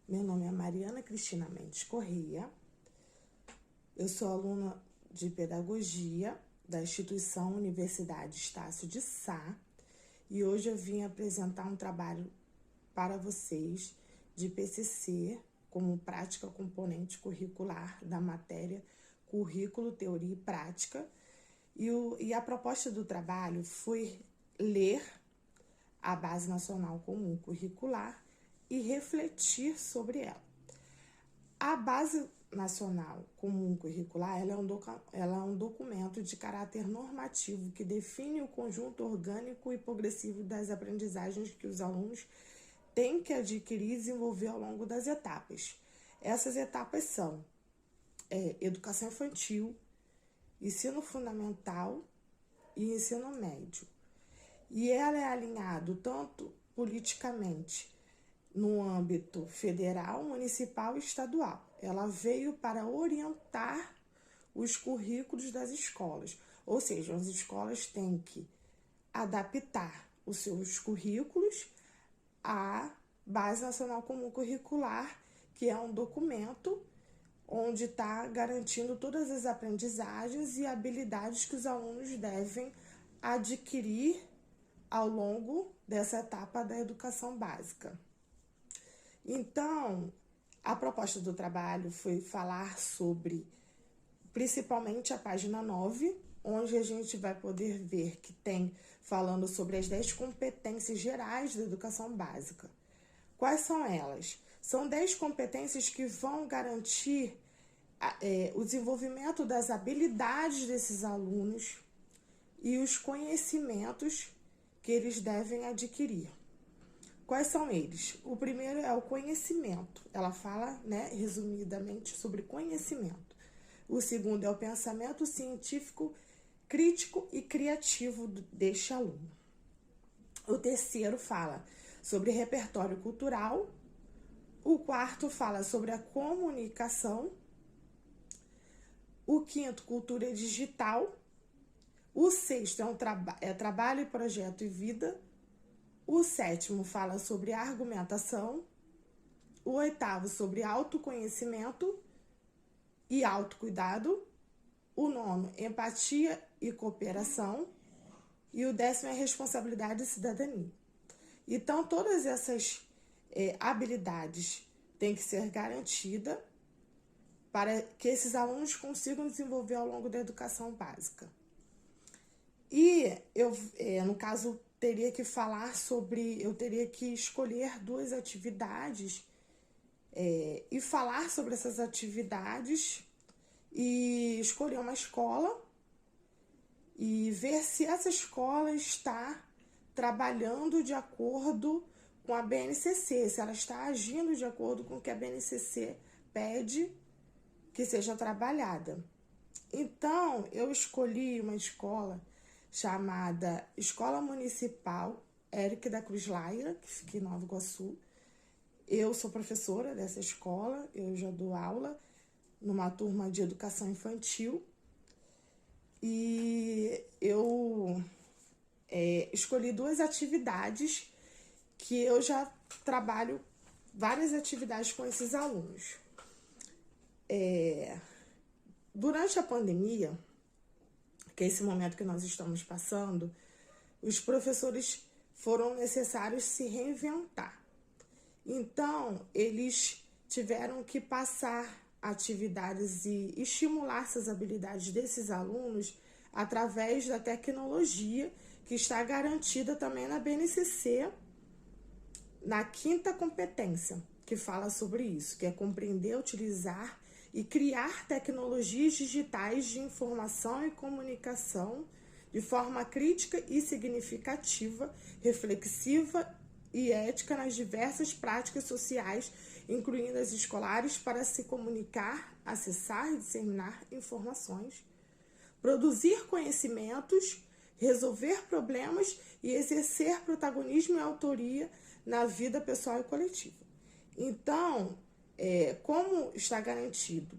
Meu nome é Mariana Cristina Mendes Corrêa, eu sou aluna de Pedagogia da instituição Universidade Estácio de Sá e hoje eu vim apresentar um trabalho para vocês de PCC como prática componente curricular da matéria Currículo, Teoria e Prática. E a proposta do trabalho foi ler a Base Nacional Comum Curricular e refletir sobre ela. A Base Nacional Comum Curricular ela é um documento de caráter normativo que define o conjunto orgânico e progressivo das aprendizagens que os alunos têm que adquirir e desenvolver ao longo das etapas. Essas etapas são educação infantil, ensino fundamental e ensino médio. E ela é alinhado tanto politicamente no âmbito federal, municipal e estadual. Ela veio para orientar os currículos das escolas, ou seja, as escolas têm que adaptar os seus currículos à Base Nacional Comum Curricular, que é um documento onde está garantindo todas as aprendizagens e habilidades que os alunos devem adquirir ao longo dessa etapa da educação básica. Então, a proposta do trabalho foi falar sobre, principalmente a página 9, onde a gente vai poder ver que tem falando sobre as 10 competências gerais da educação básica. Quais são elas? São 10 competências que vão garantir o desenvolvimento das habilidades desses alunos e os conhecimentos que eles devem adquirir. Quais são eles? O primeiro é o conhecimento. Ela fala, resumidamente, sobre conhecimento. O segundo é o pensamento científico, crítico e criativo deste aluno. O terceiro fala sobre repertório cultural. O quarto fala sobre a comunicação. O quinto, cultura digital. O sexto é trabalho, e projeto e vida. O sétimo fala sobre argumentação. O oitavo sobre autoconhecimento e autocuidado. O nono, empatia e cooperação. E o 10º é responsabilidade e cidadania. Então, todas essas habilidades têm que ser garantidas para que esses alunos consigam desenvolver ao longo da educação básica. E eu, no caso, eu teria que escolher 2 atividades e falar sobre essas atividades e escolher uma escola e ver se essa escola está trabalhando de acordo com a BNCC, se ela está agindo de acordo com o que a BNCC pede que seja trabalhada. Então, eu escolhi uma escola chamada Escola Municipal Éric da Cruz Laia, que fica em Nova Iguaçu. Eu sou professora dessa escola, eu já dou aula numa turma de educação infantil. E eu escolhi 2 atividades que eu já trabalho várias atividades com esses alunos. Durante a pandemia, que é esse momento que nós estamos passando, os professores foram necessários se reinventar. Então, eles tiveram que passar atividades e estimular essas habilidades desses alunos através da tecnologia que está garantida também na BNCC, na 5ª competência, que fala sobre isso, que é compreender, utilizar e criar tecnologias digitais de informação e comunicação de forma crítica e significativa, reflexiva e ética nas diversas práticas sociais, incluindo as escolares, para se comunicar, acessar e disseminar informações, produzir conhecimentos, resolver problemas e exercer protagonismo e autoria na vida pessoal e coletiva. Então, como está garantido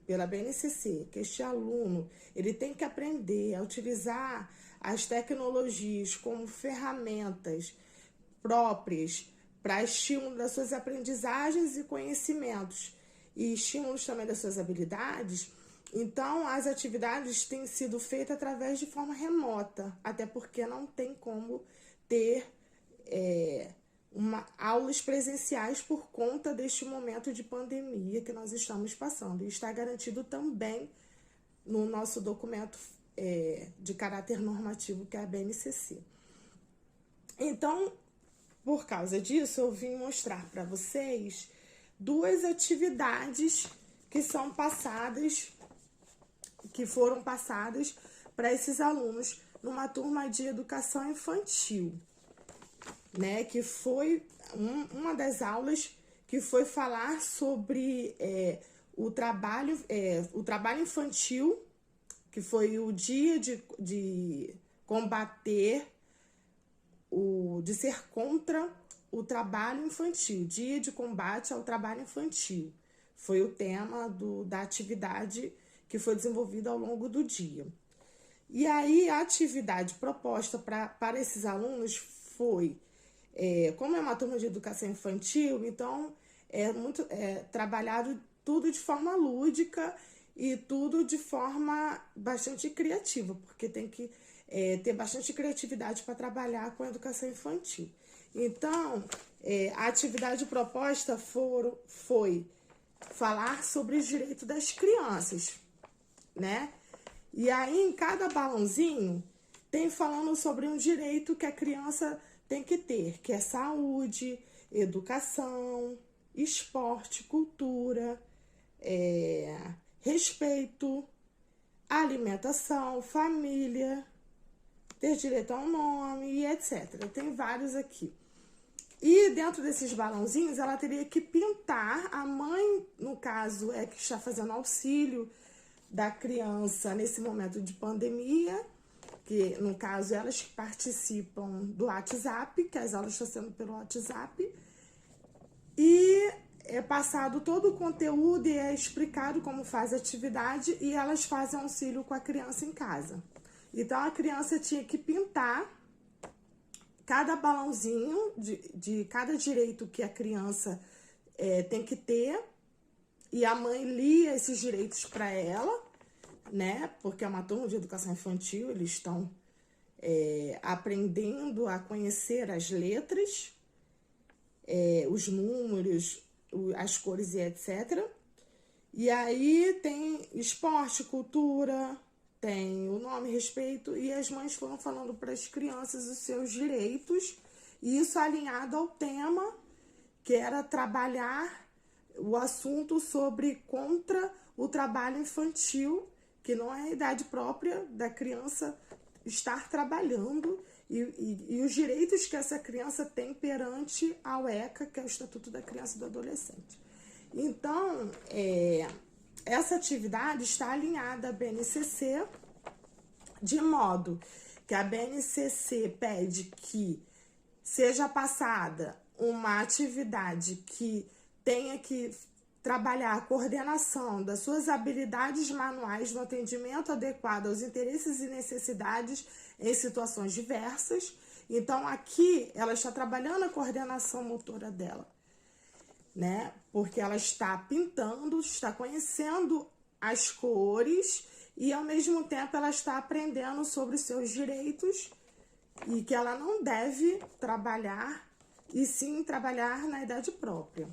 pela BNCC que este aluno ele tem que aprender a utilizar as tecnologias como ferramentas próprias para estímulo das suas aprendizagens e conhecimentos e estímulos também das suas habilidades. Então, as atividades têm sido feitas através de forma remota, até porque não tem como ter aulas presenciais por conta deste momento de pandemia que nós estamos passando. E está garantido também no nosso documento de caráter normativo, que é a BNCC. Então, por causa disso, eu vim mostrar para vocês duas atividades que são passadas, que foram passadas para esses alunos numa turma de educação infantil, né? Que foi uma das aulas que foi falar sobre o trabalho infantil, que foi o dia de combater, de ser contra o trabalho infantil, dia de combate ao trabalho infantil. Foi o tema da atividade que foi desenvolvida ao longo do dia. E aí, a atividade proposta para esses alunos foi, como é uma turma de educação infantil, então trabalhado tudo de forma lúdica e tudo de forma bastante criativa, porque tem que ter bastante criatividade para trabalhar com a educação infantil. Então, a atividade proposta foi falar sobre os direitos das crianças, né? E aí, em cada balãozinho, tem falando sobre um direito que a criança tem que ter, que é saúde, educação, esporte, cultura, respeito, alimentação, família, ter direito ao nome e etc. Tem vários aqui. E dentro desses balãozinhos, ela teria que pintar. A mãe, no caso, que está fazendo auxílio da criança nesse momento de pandemia, que no caso elas participam do WhatsApp, que as aulas estão sendo pelo WhatsApp, e é passado todo o conteúdo e é explicado como faz a atividade, e elas fazem auxílio com a criança em casa. Então, a criança tinha que pintar cada balãozinho de cada direito que a criança tem que ter, e a mãe lia esses direitos para ela, né? Porque é uma turma de educação infantil, eles estão aprendendo a conhecer as letras, os números, as cores e etc. E aí tem esporte, cultura, tem o nome, respeito, e as mães foram falando para as crianças os seus direitos, e isso alinhado ao tema, que era trabalhar o assunto sobre contra o trabalho infantil, que não é a idade própria da criança estar trabalhando, e os direitos que essa criança tem perante ao ECA, que é o Estatuto da Criança e do Adolescente. Então, essa atividade está alinhada à BNCC, de modo que a BNCC pede que seja passada uma atividade que tenha que trabalhar a coordenação das suas habilidades manuais no atendimento adequado aos interesses e necessidades em situações diversas. Então, aqui, ela está trabalhando a coordenação motora dela, né? Porque ela está pintando, está conhecendo as cores e, ao mesmo tempo, ela está aprendendo sobre os seus direitos e que ela não deve trabalhar, e sim trabalhar na idade própria.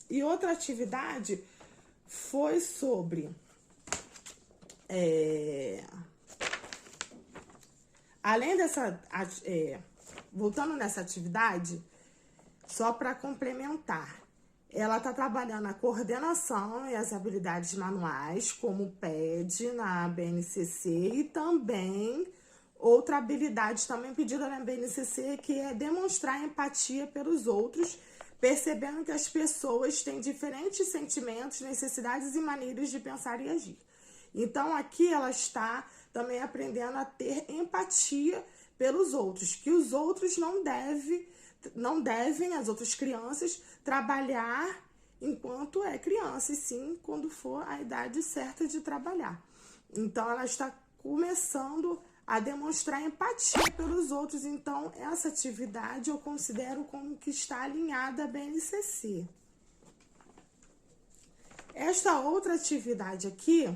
E outra atividade foi sobre... além dessa... voltando nessa atividade, só para complementar, ela está trabalhando a coordenação e as habilidades manuais, como pede na BNCC, e também outra habilidade também pedida na BNCC, que é demonstrar empatia pelos outros, percebendo que as pessoas têm diferentes sentimentos, necessidades e maneiras de pensar e agir. Então, aqui ela está também aprendendo a ter empatia pelos outros, que os outros não devem, as outras crianças, trabalhar enquanto é criança, e sim quando for a idade certa de trabalhar. Então, ela está começando a demonstrar empatia pelos outros. Então, essa atividade eu considero como que está alinhada à BNCC. Esta outra atividade aqui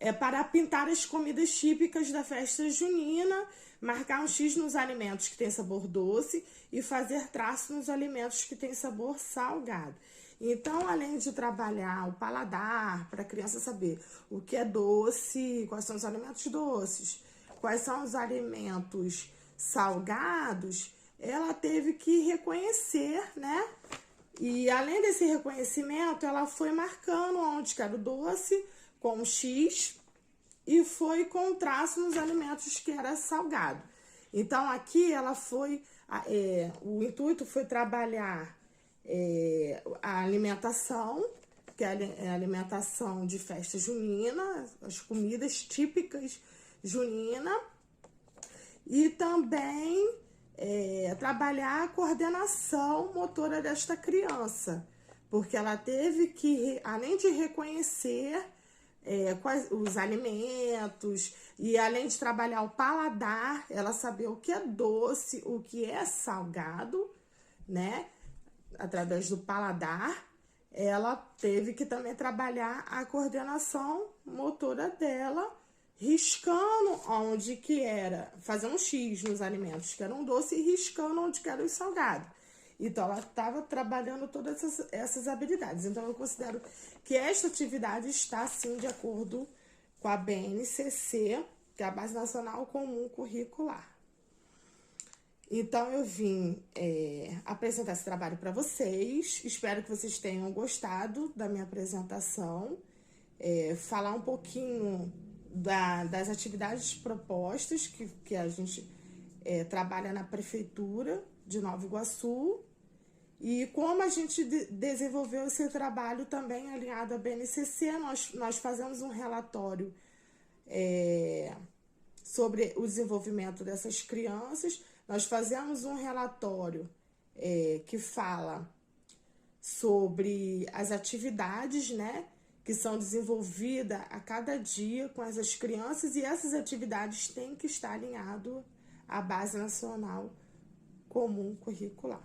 é para pintar as comidas típicas da festa junina, marcar um X nos alimentos que tem sabor doce e fazer traço nos alimentos que tem sabor salgado. Então, além de trabalhar o paladar, para a criança saber o que é doce, quais são os alimentos doces, quais são os alimentos salgados, ela teve que reconhecer, né? E além desse reconhecimento, ela foi marcando onde que era o doce com um X e foi com traço nos alimentos que era salgado. Então, aqui ela foi, o intuito foi trabalhar a alimentação, que é a alimentação de festa junina, as comidas típicas junina, e também trabalhar a coordenação motora desta criança, porque ela teve que, além de reconhecer quais os alimentos e além de trabalhar o paladar, ela saber o que é doce, o que é salgado, né? Através do paladar, ela teve que também trabalhar a coordenação motora dela, riscando onde que era, fazendo um X nos alimentos que eram doces e riscando onde que eram os salgados. Então, ela estava trabalhando todas essas habilidades. Então, eu considero que esta atividade está, sim, de acordo com a BNCC, que é a Base Nacional Comum Curricular. Então, eu vim apresentar esse trabalho para vocês. Espero que vocês tenham gostado da minha apresentação. Falar um pouquinho das atividades propostas que a gente trabalha na Prefeitura de Nova Iguaçu e como a gente desenvolveu esse trabalho também alinhado à BNCC. Nós fazemos um relatório sobre o desenvolvimento dessas crianças. Nós fazemos um relatório que fala sobre as atividades, né, que são desenvolvidas a cada dia com essas crianças, e essas atividades têm que estar alinhadas à Base Nacional Comum Curricular.